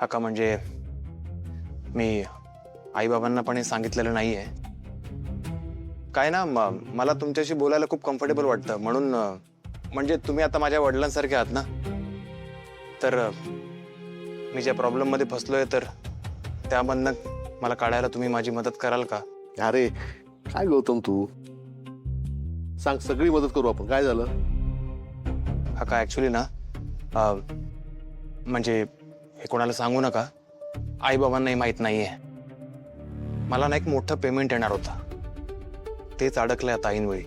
काका म्हणजे मी आईबाबांना पण हे सांगितलेलं नाहीये. काय ना मला तुमच्याशी बोलायला खूप कम्फर्टेबल वाटतं म्हणून म्हणजे तुम्ही आता माझ्या वडिलांसारखे आहात ना. तर मी ज्या प्रॉब्लेम मध्ये फसलोय तर त्यामधनं मला काढायला तुम्ही माझी मदत कराल का? अरे काय गौतम तू सांग, सगळी मदत करू आपण. काय झालं? काका ऍक्च्युली ना म्हणजे हे कोणाला सांगू नका, आईबाबांनाही माहित नाहीये. मला ना एक मोठं पेमेंट येणार होता, तेच अडकलंय आता ऐनवेळी.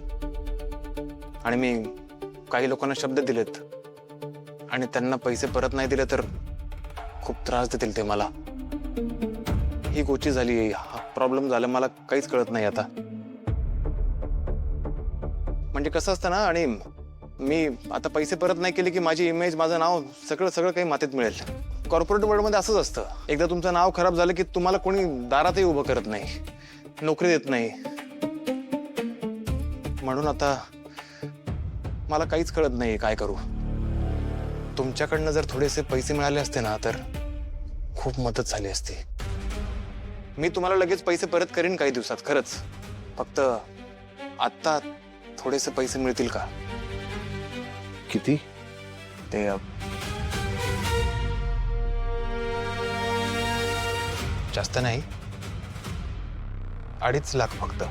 आणि मी काही लोकांना शब्द दिलेत आणि त्यांना पैसे परत नाही दिले तर खूप त्रास देतील ते मला. ही गोची झाली, हा प्रॉब्लेम झाला, मला काहीच कळत नाही आता. म्हणजे कसं असतं ना, आणि मी आता पैसे परत नाही केले की माझी इमेज, माझं नाव, सगळं काही मातीत मिळेल. कॉर्पोरेट वर्ल्डमध्ये असंच असतं, एकदा तुमचं नाव खराब झालं की तुम्हाला कोणी दारातही उभं करत नाही, नोकरी देत नाही. म्हणून आता मला काहीच कळत नाही काय करू. तुमच्याकडनं जर थोडेसे पैसे मिळाले असते ना तर खूप मदत झाली असती. मी तुम्हाला लगेच पैसे परत करीन काही दिवसात, खरंच. फक्त आत्ता थोडेसे पैसे मिळतील का? किती? ते जास्त नाही, 2.5 लाख फक्त.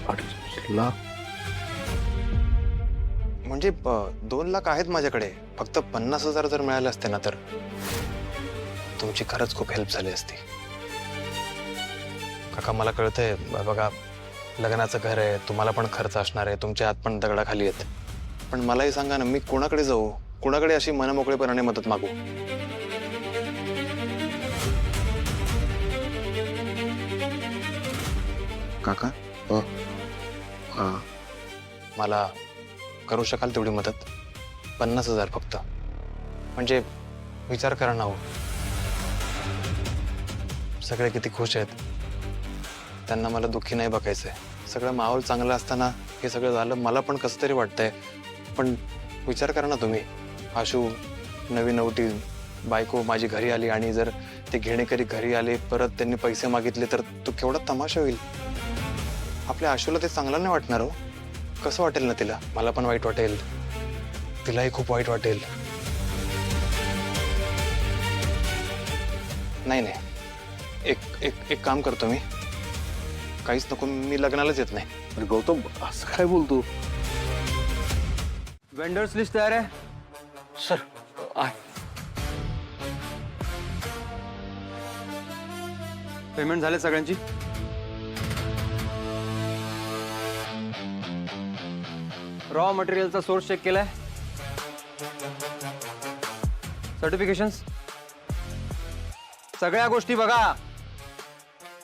2.5 लाख? म्हणजे 2 लाख आहेत माझ्याकडे. फक्त 50,000 जर मिळाले असते ना तर तुमची खरंच खूप हेल्प झाली असती. काका मला कळतंय, बघा लग्नाचं घर आहे, तुम्हाला पण खर्च असणार आहे, तुमच्या हात पण दगडाखाली आहेत. पण मलाही सांगा ना, मी कोणाकडे जाऊ, कोणाकडे अशी मनमोकळेपणाने मदत मागू? काका मला करू शकाल तेवढी मदत? 50,000 फक्त. म्हणजे विचार करा ना हो, सगळे किती खुश आहेत, त्यांना मला दुःखी नाही बघायचंय. सगळं माहोल चांगलं असताना हे सगळं झालं, मला पण कसं तरी वाटतंय. पण विचार करा ना तुम्ही, आशू नवीन नवटी बायको माझी घरी आली आणि जर ते घेणेकरी घरी आले, परत त्यांनी पैसे मागितले तर तो केवढा तमाशा होईल. आपल्या आशूला ते चांगलं नाही वाटणार हो. कसं वाटेल ना तिला? मला पण वाईट वाटेल, तिलाही खूप वाईट वाटेल. नाही नाही, एक काम करतो मी, काहीच नको, मी लग्नालाच येत नाही. अरे गौतम असं काय बोलतो? वेंडर्स लिस्ट तयार आहे सर. पेमेंट झाले सगळ्यांची? रॉ मटेरियलचा सोर्स चेक केलाय? सर्टिफिकेशन्स, सगळ्या गोष्टी बघा.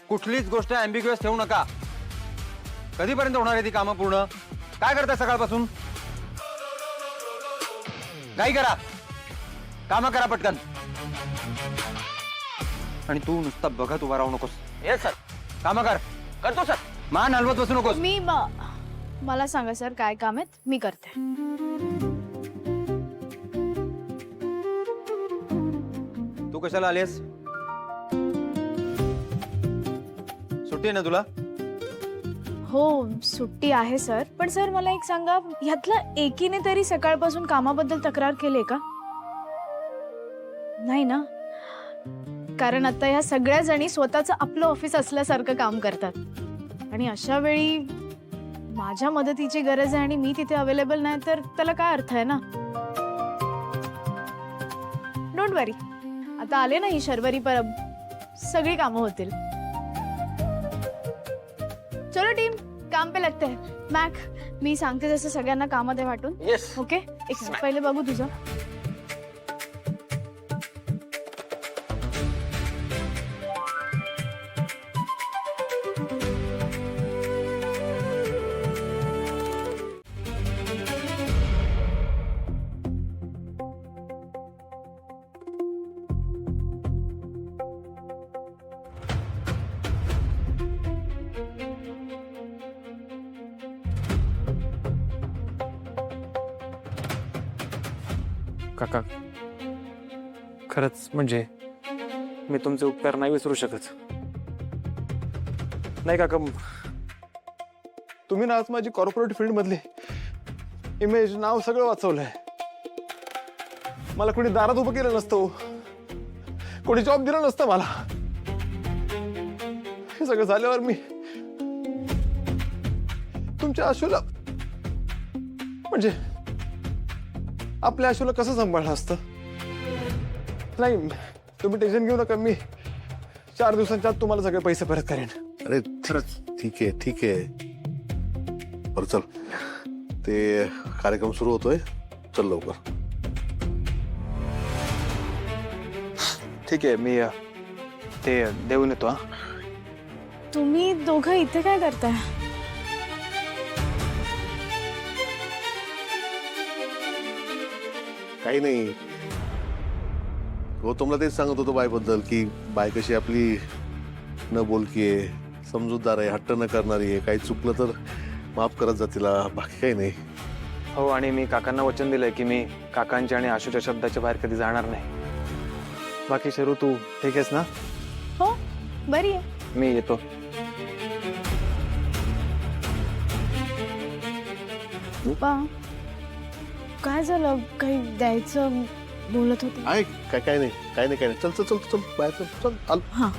कुठलीच गोष्ट ॲम्बिग्युअस ठेवू नका. कधीपर्यंत होणार आहे ती कामं पूर्ण? काय करताय सकाळपासून? काही करा, कामं करा पटकन. आणि तू नुसता बघत उभा राहू नकोस. Yes sir. कामं कर. करतो सर. मान हलवत बसू नकोस. मला सांगा सर, काय काम आहेत, मी करते. तू कशाला आलीस? सुट्टी आहे ना तुला? हो सुट्टी आहे सर. पण सर मला एक सांगा, ह्यातला एकीने तरी सकाळपासून कामाबद्दल तक्रार केली का? नाही ना. कारण आता ह्या सगळ्या जणी स्वतःचं आपलं ऑफिस असल्यासारखं काम करतात आणि अशा वेळी माझ्या मदतीची गरज आहे आणि मी तिथे अवेलेबल नाही तर त्याला काय अर्थ आहे ना. डोंट वरी, आता आले ना ही शर्वरी परब, सगळी कामं होतील. चलो टीम, काम पे लगते हैं. मॅक, मी सांगते तसं सगळ्यांना कामात वाटून. येस. ओके, एक मिनिट पहिले बघू तुझं. काका खरंच म्हणजे मी तुमचे उपकार नाही विसरू शकत. नाही काका, तुम्ही ना आज माझी कॉर्पोरेट फील्ड मधली इमेज, नाव सगळं वाचवलंय. मला कोणी दारात उभं केलं नसतं हो. कोणी जॉब दिला नसतं मला. हे सगळं झाल्यावर मी तुमच्या आशूला म्हणजे आपल्या आशूला कसं सांभाळलं असतं. नाही तुम्ही टेन्शन घेऊ नका, मी 4 दिवसांच्या आत तुम्हाला सगळे पैसे परत करेन. अरे ठीक आहे ठीक आहे. बरं चल, ते कार्यक्रम सुरू होतोय, चल लवकर. ठीक आहे, मी ते देऊन येतो. हा तुम्ही दोघं इथे काय करताय? काही नाही, गौतमला तेच सांगत होतो बायबद्दल की बाय कशी आपली न बोलकी आहे, समजूतदार आहे, हट्ट न करणारी आहे. काही चुकलं तर माफ करत जा तिला, बाकी काही नाही. हो, आणि मी काकांना वचन दिलंय की मी काकांच्या आणि आशूच्या शब्दाच्या बाहेर कधी जाणार नाही. बाकी शरू तू ठीक आहेस ना? हो, बरी आहे. मी येतो. पप्पा, काय झालं? काही द्यायचं बोलत होते? आहे काय? काय नाही काय नाही काय नाही. चल चल चल चल बाहेर चल चल. आल. हा